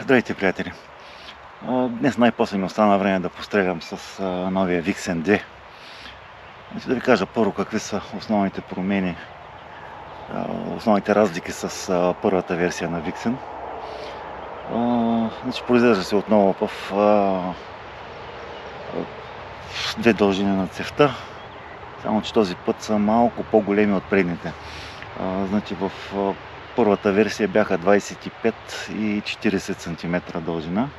Здравейте, приятели! Днес най-после ми остана време да пострелям с новия Vixen 2. Да ви кажа първо какви са основните промени, основните разлики с първата версия на Vixen. Произвежда се отново в две дължини на цевта, само че този път са малко по-големи от предните. В първата версия бяха 25 и 40 см дължина,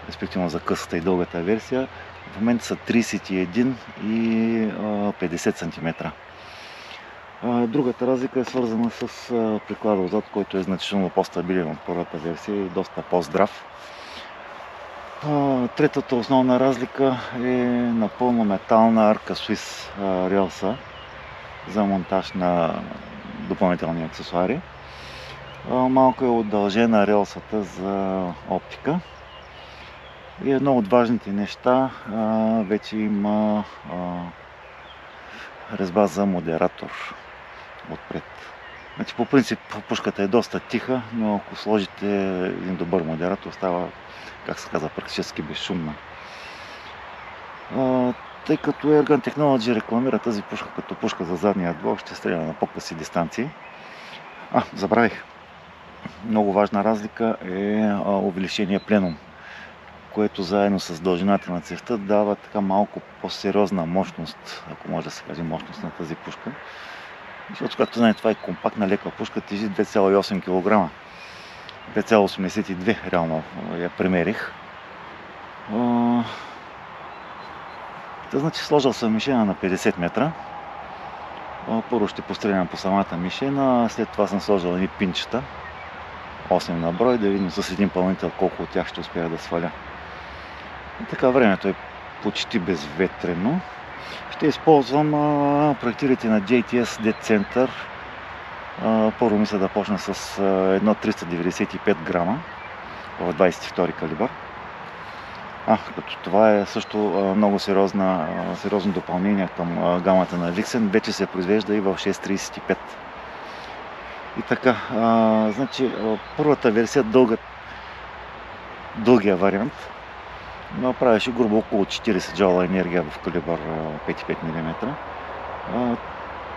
респективно за късата и дългата версия. В момента са 31 и 50 см. Другата разлика е свързана с приклада отзад, който е значително по-стабилен от първата версия и доста по-здрав. Третата основна разлика е напълно метална арка Swiss релса за монтаж на допълнителни аксесуари. Малко е удължена релсата за оптика. И едно от важните неща, вече има резба за модератор отпред. По принцип пушката е доста тиха, но ако сложите един добър модератор, става, как се казва, практически безшумна. Тъй като Airgun Technology рекламира тази пушка като пушка за задния двор, ще стреля на по-къси дистанции. Забравих. Много важна разлика е увеличение пленум, което заедно с дължината на цевта дава така малко по-сериозна мощност, ако може да се каже мощност на тази пушка. Защото, както знаете, това е компактна лека пушка, тежи 2,8 кг. 2,82 реално я премерих. Сложил съм мишена на 50 метра. Първо ще пострелям по самата мишена, след това съм сложил едни пинчета, 8 на брой, да видим с един пълнител колко от тях ще успея да сваля. И така, времето е почти безветрено. Ще използвам проектирите на JTS Dead Center. Първо мисля да почна с едно 395 грама в 22 калибър. Като това е също много сериозно допълнение към гамата на Vixen. Вече се произвежда и в 6.35. И така, първата версия, дългия вариант, правеше грубо около 40 джоула енергия в калибър 5,5 мм.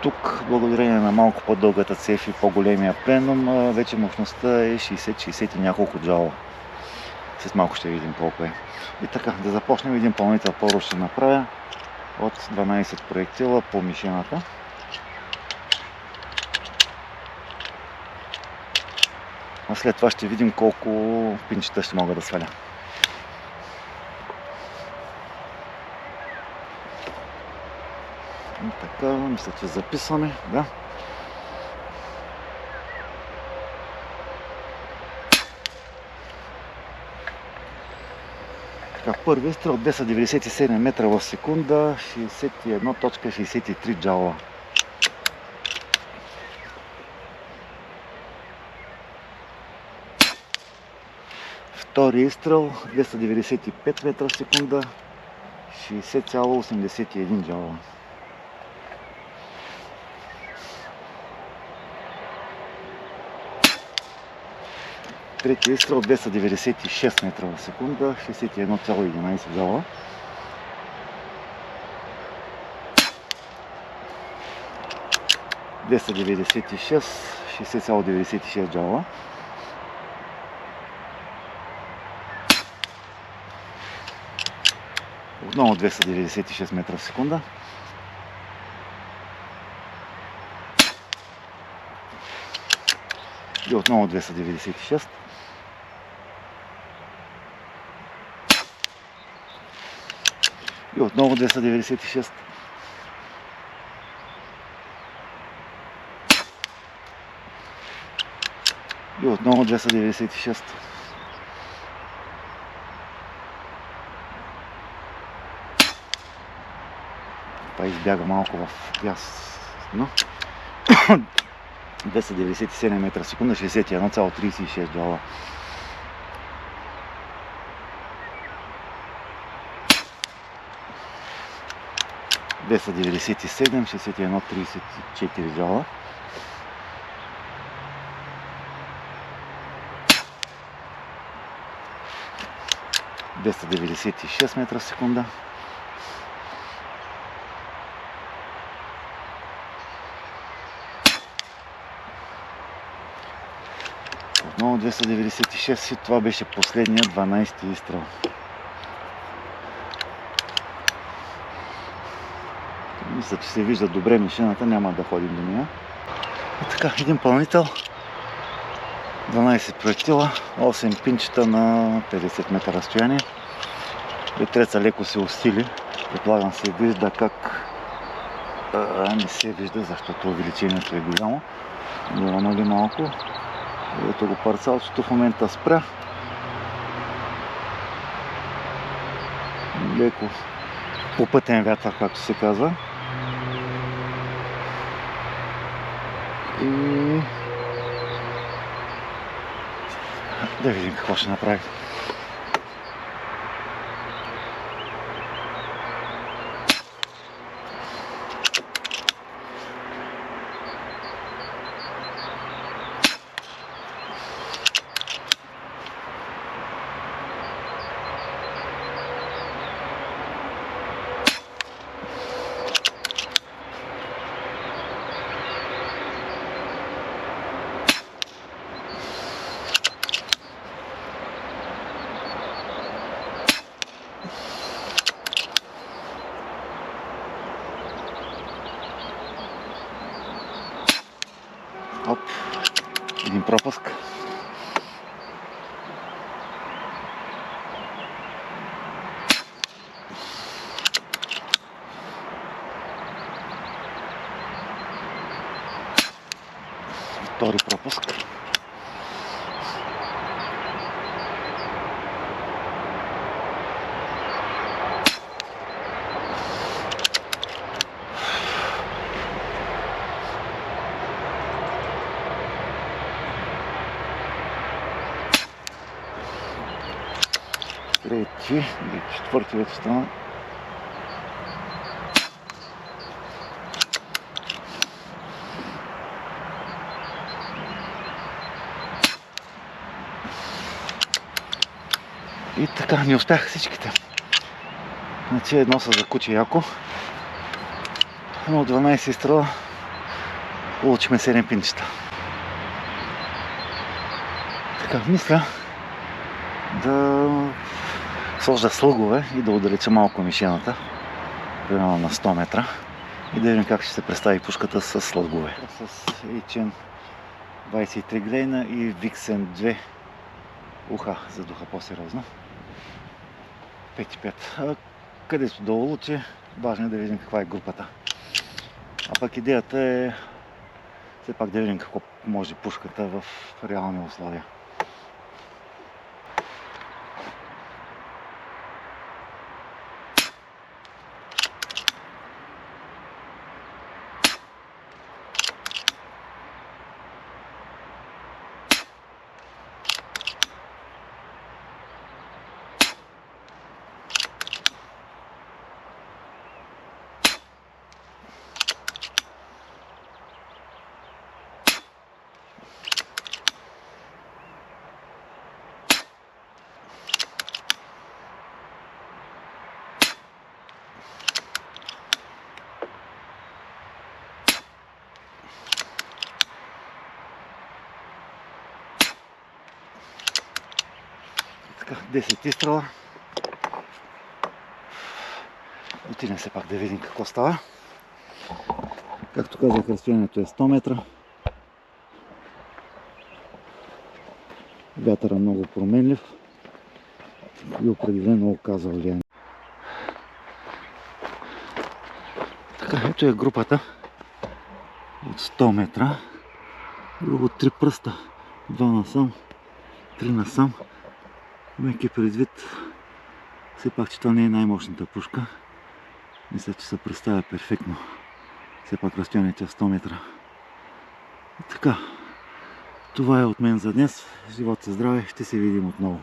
Тук, благодарение на малко по-дългата цев и по-големия пленум, вече мощността е 60 и няколко джоула. След малко ще видим колко е. И така, да започнем. Един пълнител първо ще направя от 12 проектила по мишената. След това ще видим колко пинчета ще мога да сваля. И така, мисля, че записваме. Да. Първи изстрел 297 метра в секунда, 61.63 джаула. Втори изстрел 295 метра в секунда, 60.81 джаула. Трети изстрел 296 метра в секунда, 61.11 джаула. – 296, 60.96 джаула. Отново 296 метра в секунда. И отново 296. И отново 296. И отново 296. Това избяга малко в ясно. 297 метра в секунда, 61.36 джаула. – 297, 61.34 джаула. 296 метра в секунда. Отново 296 и това беше последният 12-ти изстрел. Мисля, че се вижда добре мишената, няма да ходим до нея. И така, един пълнител, 12 проектила, 8 пинчета на 50 метра разстояние. Ветреца леко се усили. Предполагам се вижда как... не се вижда, защото увеличението е голямо. Но намали малко. Ето го парцалчето в момента спря. Леко попътен вятър, както се казва. И да видим какво ще направи. Оп, един пропуск. Втори пропуск. Трети, четвърти вече стана. И така, не успях всичките. Значи едно се закучи яко. Но от 12 изстрела получихме 7 пинчета. Така, мисля да сложа слъгове и да отдалеча малко мишената, примерно на 100 метра, и да видим как ще се представи пушката с слъгове. С HN 23 глейна и Vixen 2 уха за духа по-сериозно. 5,5. Където долу лучи, важно е да видим каква е групата. А пък идеята е все пак да видим какво може пушката в реални условия. Така, 10 изстрела. Отидем се пак да видим какво става. Както казах, разстоянието е 100 метра. Вятъра много променлив и определено оказа влияние. Така, ето е групата от 100 метра. Друго 3 пръста. 2 насам, 3 насам. Имайки предвид, все пак, че това не е най-мощната пушка, мисля, че се представя перфектно. Все пак разстоянието е 100 метра. И така, това е от мен за днес. Живот и здраве, ще се видим отново.